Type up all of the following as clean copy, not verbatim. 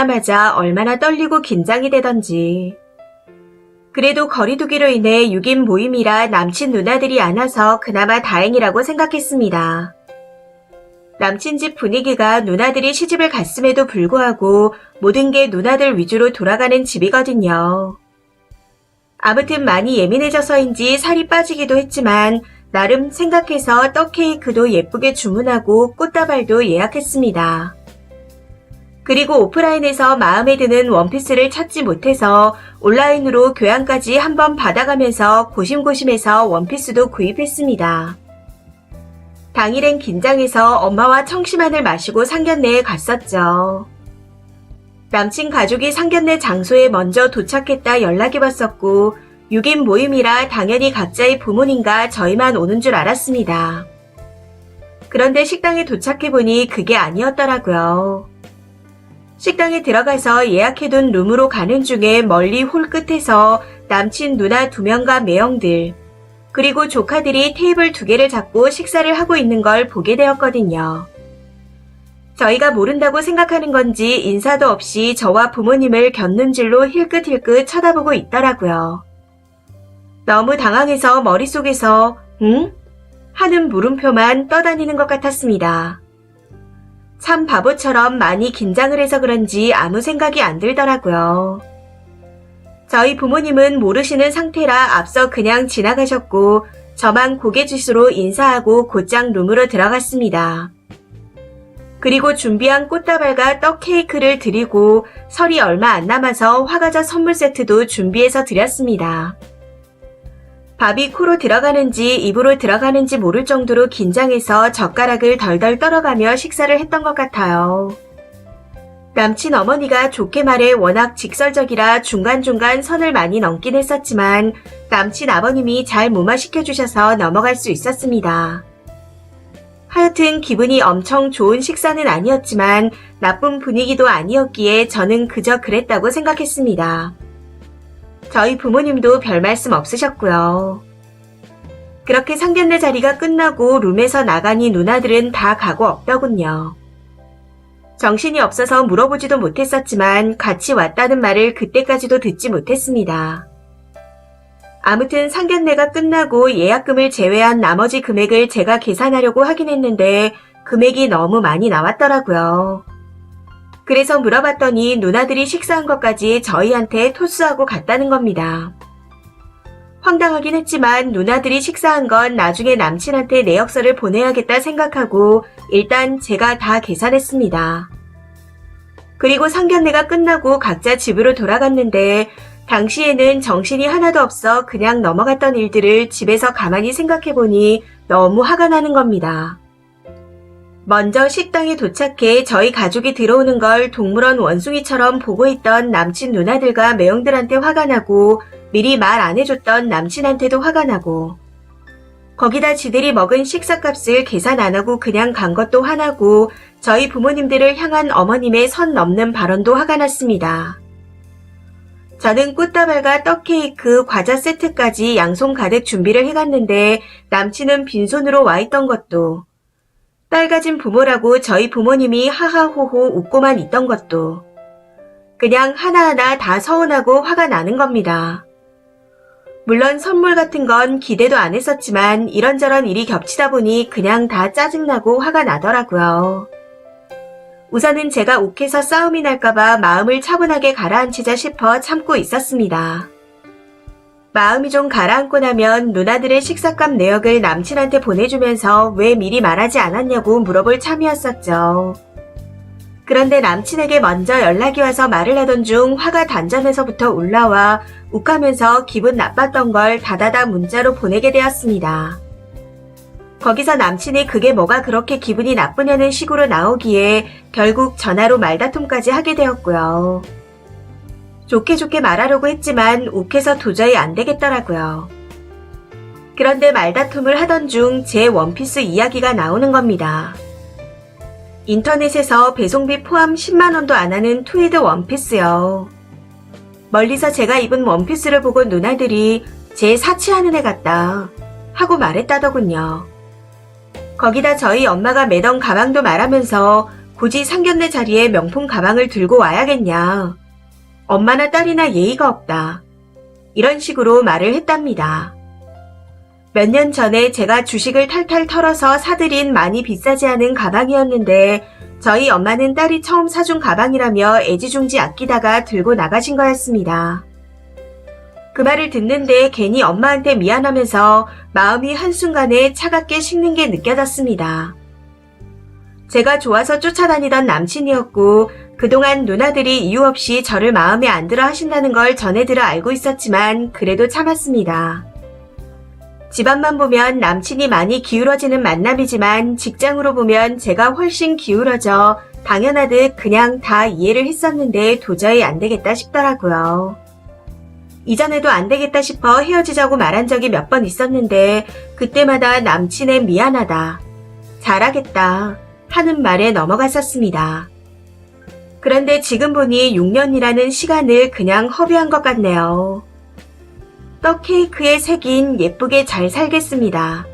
만나자마자 얼마나 떨리고 긴장이 되던지. 그래도 거리두기로 인해 6인 모임이라 남친 누나들이 안 와서 그나마 다행이라고 생각했습니다. 남친 집 분위기가 누나들이 시집을 갔음에도 불구하고 모든 게 누나들 위주로 돌아가는 집이거든요. 아무튼 많이 예민해져서인지 살이 빠지기도 했지만 나름 생각해서 떡 케이크도 예쁘게 주문하고 꽃다발도 예약했습니다. 그리고 오프라인에서 마음에 드는 원피스를 찾지 못해서 온라인으로 교양까지 한번 받아가면서 고심고심해서 원피스도 구입했습니다. 당일엔 긴장해서 엄마와 청심환을 마시고 상견례에 갔었죠. 남친 가족이 상견례 장소에 먼저 도착했다 연락이 왔었고 6인 모임이라 당연히 각자의 부모님과 저희만 오는 줄 알았습니다. 그런데 식당에 도착해보니 그게 아니었더라고요. 식당에 들어가서 예약해둔 룸으로 가는 중에 멀리 홀 끝에서 남친 누나 2명과 매형들, 그리고 조카들이 테이블 2개를 잡고 식사를 하고 있는 걸 보게 되었거든요. 저희가 모른다고 생각하는 건지 인사도 없이 저와 부모님을 곁눈질로 힐끗힐끗 쳐다보고 있더라고요. 너무 당황해서 머릿속에서 응? 하는 물음표만 떠다니는 것 같았습니다. 참 바보처럼 많이 긴장을 해서 그런지 아무 생각이 안 들더라고요. 저희 부모님은 모르시는 상태라 앞서 그냥 지나가셨고 저만 고개짓으로 인사하고 곧장 룸으로 들어갔습니다. 그리고 준비한 꽃다발과 떡 케이크를 드리고 설이 얼마 안 남아서 화과자 선물 세트도 준비해서 드렸습니다. 밥이 코로 들어가는지 입으로 들어가는지 모를 정도로 긴장해서 젓가락을 덜덜 떨어가며 식사를 했던 것 같아요. 남친 어머니가 좋게 말해 워낙 직설적이라 중간중간 선을 많이 넘긴 했었지만 남친 아버님이 잘 무마시켜주셔서 넘어갈 수 있었습니다. 하여튼 기분이 엄청 좋은 식사는 아니었지만 나쁜 분위기도 아니었기에 저는 그저 그랬다고 생각했습니다. 저희 부모님도 별 말씀 없으셨고요. 그렇게 상견례 자리가 끝나고 룸에서 나가니 누나들은 다 가고 없더군요. 정신이 없어서 물어보지도 못했었지만 같이 왔다는 말을 그때까지도 듣지 못했습니다. 아무튼 상견례가 끝나고 예약금을 제외한 나머지 금액을 제가 계산하려고 하긴 했는데 금액이 너무 많이 나왔더라고요. 그래서 물어봤더니 누나들이 식사한 것까지 저희한테 토스하고 갔다는 겁니다. 황당하긴 했지만 누나들이 식사한 건 나중에 남친한테 내역서를 보내야겠다 생각하고 일단 제가 다 계산했습니다. 그리고 상견례가 끝나고 각자 집으로 돌아갔는데 당시에는 정신이 하나도 없어 그냥 넘어갔던 일들을 집에서 가만히 생각해보니 너무 화가 나는 겁니다. 먼저 식당에 도착해 저희 가족이 들어오는 걸 동물원 원숭이처럼 보고 있던 남친 누나들과 매형들한테 화가 나고 미리 말 안 해줬던 남친한테도 화가 나고 거기다 지들이 먹은 식사값을 계산 안 하고 그냥 간 것도 화나고 저희 부모님들을 향한 어머님의 선 넘는 발언도 화가 났습니다. 저는 꽃다발과 떡케이크, 과자 세트까지 양손 가득 준비를 해갔는데 남친은 빈손으로 와 있던 것도 딸 가진 부모라고 저희 부모님이 하하호호 웃고만 있던 것도 그냥 하나하나 다 서운하고 화가 나는 겁니다. 물론 선물 같은 건 기대도 안 했었지만 이런저런 일이 겹치다 보니 그냥 다 짜증나고 화가 나더라고요. 우선은 제가 욱해서 싸움이 날까봐 마음을 차분하게 가라앉히자 싶어 참고 있었습니다. 마음이 좀 가라앉고 나면 누나들의 식사값 내역을 남친한테 보내주면서 왜 미리 말하지 않았냐고 물어볼 참이었었죠. 그런데 남친에게 먼저 연락이 와서 말을 하던 중 화가 단전에서부터 올라와 욱하면서 기분 나빴던 걸 다다다 문자로 보내게 되었습니다. 거기서 남친이 그게 뭐가 그렇게 기분이 나쁘냐는 식으로 나오기에 결국 전화로 말다툼까지 하게 되었고요. 좋게 말하려고 했지만 욱해서 도저히 안 되겠더라고요. 그런데 말다툼을 하던 중 제 원피스 이야기가 나오는 겁니다. 인터넷에서 배송비 포함 10만원도 안 하는 트위드 원피스요. 멀리서 제가 입은 원피스를 보고 누나들이 제 사치하는 애 같다 하고 말했다더군요. 거기다 저희 엄마가 매던 가방도 말하면서 굳이 상견례 자리에 명품 가방을 들고 와야겠냐. 엄마나 딸이나 예의가 없다. 이런 식으로 말을 했답니다. 몇 년 전에 제가 주식을 탈탈 털어서 사들인 많이 비싸지 않은 가방이었는데 저희 엄마는 딸이 처음 사준 가방이라며 애지중지 아끼다가 들고 나가신 거였습니다. 그 말을 듣는데 괜히 엄마한테 미안하면서 마음이 한순간에 차갑게 식는 게 느껴졌습니다. 제가 좋아서 쫓아다니던 남친이었고 그동안 누나들이 이유 없이 저를 마음에 안 들어 하신다는 걸 전해 들어 알고 있었지만 그래도 참았습니다. 집안만 보면 남친이 많이 기울어지는 만남이지만 직장으로 보면 제가 훨씬 기울어져 당연하듯 그냥 다 이해를 했었는데 도저히 안 되겠다 싶더라고요. 이전에도 안 되겠다 싶어 헤어지자고 말한 적이 몇 번 있었는데 그때마다 남친의 미안하다, 잘하겠다 하는 말에 넘어갔었습니다. 그런데 지금 보니 6년이라는 시간을 그냥 허비한 것 같네요. 떡 케이크에 새긴 예쁘게 잘 살겠습니다.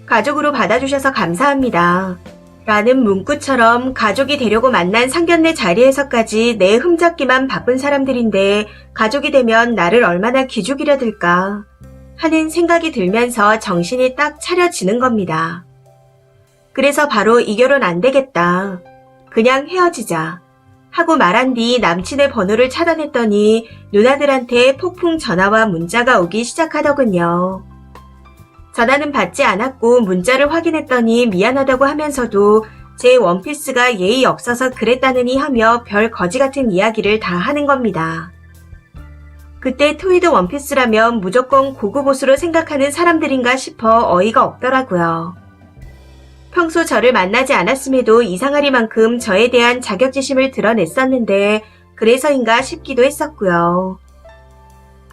가족으로 받아주셔서 감사합니다. 라는 문구처럼 가족이 되려고 만난 상견례 자리에서까지 내 흠잡기만 바쁜 사람들인데 가족이 되면 나를 얼마나 기죽이려 들까 하는 생각이 들면서 정신이 딱 차려지는 겁니다. 그래서 바로 이 결혼 안 되겠다. 그냥 헤어지자. 하고 말한 뒤 남친의 번호를 차단했더니 누나들한테 폭풍 전화와 문자가 오기 시작하더군요. 전화는 받지 않았고 문자를 확인했더니 미안하다고 하면서도 제 원피스가 예의 없어서 그랬다느니 하며 별 거지 같은 이야기를 다 하는 겁니다. 그때 트위드 원피스라면 무조건 고급 옷으로 생각하는 사람들인가 싶어 어이가 없더라고요. 평소 저를 만나지 않았음에도 이상하리만큼 저에 대한 자격지심을 드러냈었는데 그래서인가 싶기도 했었고요.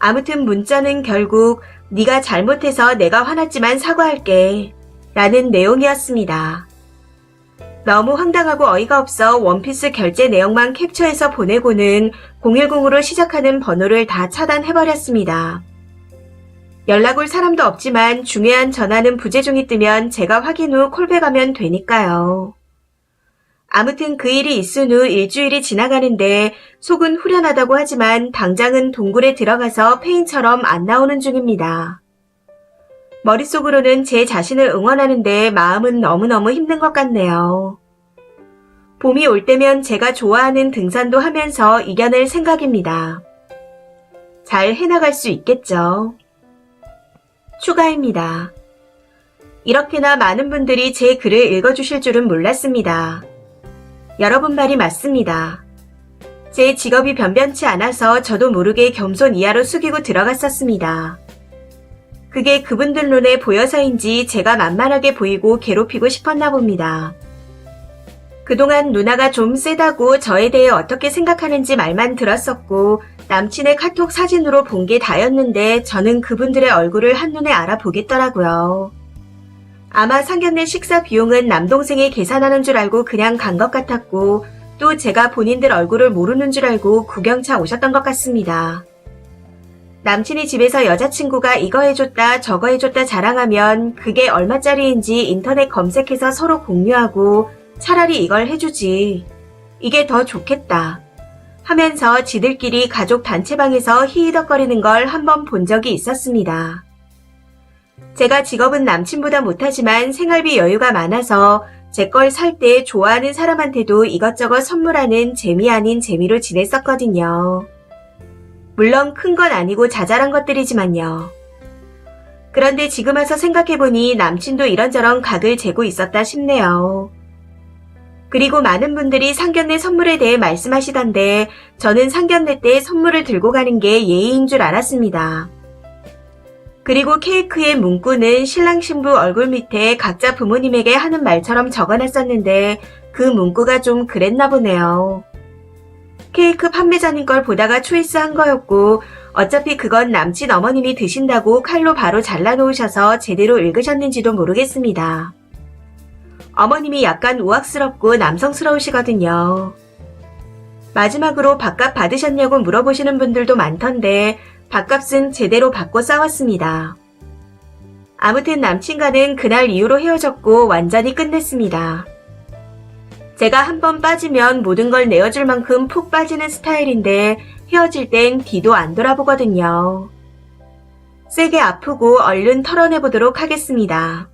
아무튼 문자는 결국 네가 잘못해서 내가 화났지만 사과할게 라는 내용이었습니다. 너무 황당하고 어이가 없어 원피스 결제 내용만 캡처해서 보내고는 010으로 시작하는 번호를 다 차단해버렸습니다. 연락 올 사람도 없지만 중요한 전화는 부재중이 뜨면 제가 확인 후 콜백하면 되니까요. 아무튼 그 일이 있은 후 일주일이 지나가는데 속은 후련하다고 하지만 당장은 동굴에 들어가서 페인처럼 안 나오는 중입니다. 머릿속으로는 제 자신을 응원하는데 마음은 너무너무 힘든 것 같네요. 봄이 올 때면 제가 좋아하는 등산도 하면서 이겨낼 생각입니다. 잘 해나갈 수 있겠죠. 추가입니다. 이렇게나 많은 분들이 제 글을 읽어주실 줄은 몰랐습니다. 여러분 말이 맞습니다. 제 직업이 변변치 않아서 저도 모르게 겸손 이하로 숙이고 들어갔었습니다. 그게 그분들 눈에 보여서인지 제가 만만하게 보이고 괴롭히고 싶었나 봅니다. 그동안 누나가 좀 세다고 저에 대해 어떻게 생각하는지 말만 들었었고 남친의 카톡 사진으로 본 게 다였는데 저는 그분들의 얼굴을 한눈에 알아보겠더라고요. 아마 상견례 식사 비용은 남동생이 계산하는 줄 알고 그냥 간 것 같았고 또 제가 본인들 얼굴을 모르는 줄 알고 구경차 오셨던 것 같습니다. 남친이 집에서 여자친구가 이거 해줬다 저거 해줬다 자랑하면 그게 얼마짜리인지 인터넷 검색해서 서로 공유하고 차라리 이걸 해주지. 이게 더 좋겠다. 하면서 지들끼리 가족 단체방에서 히히덕거리는 걸 한번 본 적이 있었습니다. 제가 직업은 남친보다 못하지만 생활비 여유가 많아서 제 걸 살 때 좋아하는 사람한테도 이것저것 선물하는 재미 아닌 재미로 지냈었거든요. 물론 큰 건 아니고 자잘한 것들이지만요. 그런데 지금 와서 생각해보니 남친도 이런저런 각을 재고 있었다 싶네요. 그리고 많은 분들이 상견례 선물에 대해 말씀하시던데 저는 상견례 때 선물을 들고 가는 게 예의인 줄 알았습니다. 그리고 케이크의 문구는 신랑 신부 얼굴 밑에 각자 부모님에게 하는 말처럼 적어놨었는데 그 문구가 좀 그랬나 보네요. 케이크 판매자님 걸 보다가 초이스한 거였고 어차피 그건 남친 어머님이 드신다고 칼로 바로 잘라놓으셔서 제대로 읽으셨는지도 모르겠습니다. 어머님이 약간 우악스럽고 남성스러우시거든요. 마지막으로 밥값 받으셨냐고 물어보시는 분들도 많던데 밥값은 제대로 받고 싸웠습니다. 아무튼 남친과는 그날 이후로 헤어졌고 완전히 끝냈습니다. 제가 한번 빠지면 모든 걸 내어줄 만큼 푹 빠지는 스타일인데 헤어질 땐 뒤도 안 돌아보거든요. 세게 아프고 얼른 털어내보도록 하겠습니다.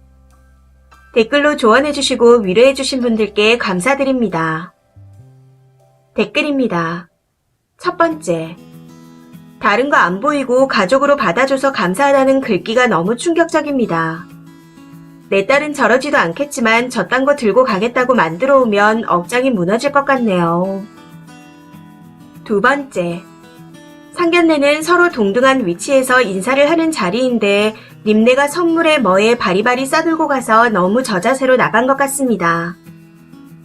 댓글로 조언해주시고 위로해주신 분들께 감사드립니다. 댓글입니다. 첫 번째. 다른 거 안 보이고 가족으로 받아줘서 감사하다는 글귀가 너무 충격적입니다. 내 딸은 저러지도 않겠지만 저딴 거 들고 가겠다고 만들어 오면 억장이 무너질 것 같네요. 두 번째. 상견례는 서로 동등한 위치에서 인사를 하는 자리인데 님네가 선물에 뭐에 바리바리 싸들고 가서 너무 저자세로 나간 것 같습니다.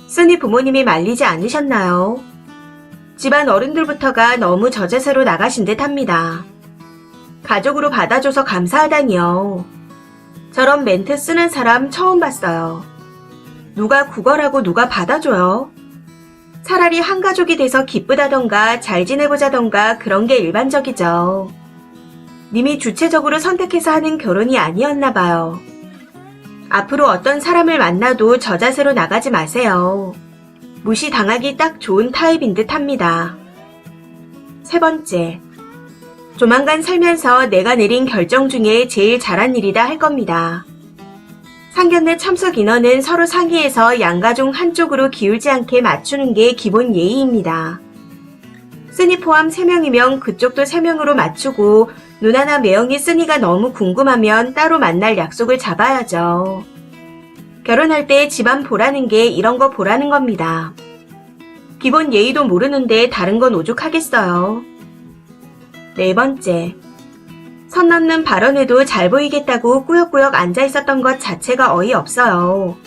순이 부모님이 말리지 않으셨나요? 집안 어른들부터가 너무 저자세로 나가신 듯 합니다. 가족으로 받아줘서 감사하다니요. 저런 멘트 쓰는 사람 처음 봤어요. 누가 구걸하고 누가 받아줘요? 차라리 한 가족이 돼서 기쁘다던가 잘 지내보자던가 그런 게 일반적이죠. 님이 주체적으로 선택해서 하는 결혼이 아니었나 봐요. 앞으로 어떤 사람을 만나도 저자세로 나가지 마세요. 무시당하기 딱 좋은 타입인 듯 합니다. 세 번째. 조만간 살면서 내가 내린 결정 중에 제일 잘한 일이다 할 겁니다. 상견례 참석 인원은 서로 상의해서 양가 중 한쪽으로 기울지 않게 맞추는 게 기본 예의입니다. 쓰니 포함 3명이면 그쪽도 3명으로 맞추고 누나나 매형이 쓰니가 너무 궁금하면 따로 만날 약속을 잡아야죠. 결혼할 때 집안 보라는 게 이런 거 보라는 겁니다. 기본 예의도 모르는데 다른 건 오죽하겠어요. 네 번째. 선 넘는 발언에도 잘 보이겠다고 꾸역꾸역 앉아있었던 것 자체가 어이없어요.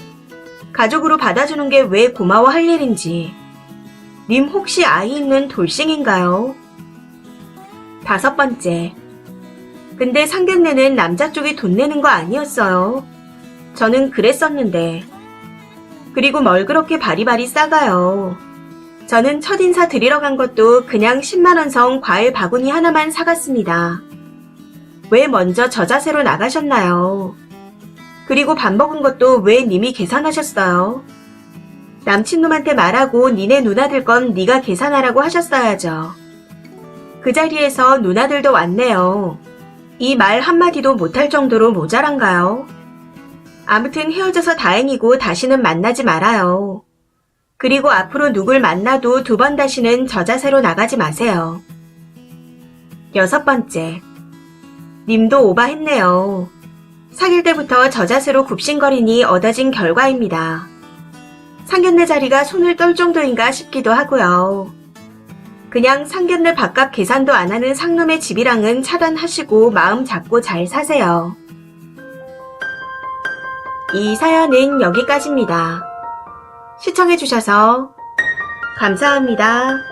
가족으로 받아주는 게 왜 고마워할 일인지. 님 혹시 아이 있는 돌싱인가요? 다섯 번째. 근데 상견례는 남자 쪽이 돈 내는 거 아니었어요. 저는 그랬었는데. 그리고 뭘 그렇게 바리바리 싸가요. 저는 첫인사 드리러 간 것도 그냥 10만원 성 과일 바구니 하나만 사갔습니다. 왜 먼저 저자세로 나가셨나요? 그리고 밥 먹은 것도 왜 님이 계산하셨어요? 남친놈한테 말하고 니네 누나들 건 니가 계산하라고 하셨어야죠. 그 자리에서 누나들도 왔네요. 이 말 한마디도 못할 정도로 모자란가요? 아무튼 헤어져서 다행이고 다시는 만나지 말아요. 그리고 앞으로 누굴 만나도 2번 다시는 저자세로 나가지 마세요. 여섯 번째. 님도 오바했네요. 사귈 때부터 저자세로 굽신거리니 얻어진 결과입니다. 상견례 자리가 손을 떨 정도인가 싶기도 하고요. 그냥 상견례 밥값 계산도 안 하는 상놈의 집이랑은 차단하시고 마음 잡고 잘 사세요. 이 사연은 여기까지입니다. 시청해주셔서 감사합니다.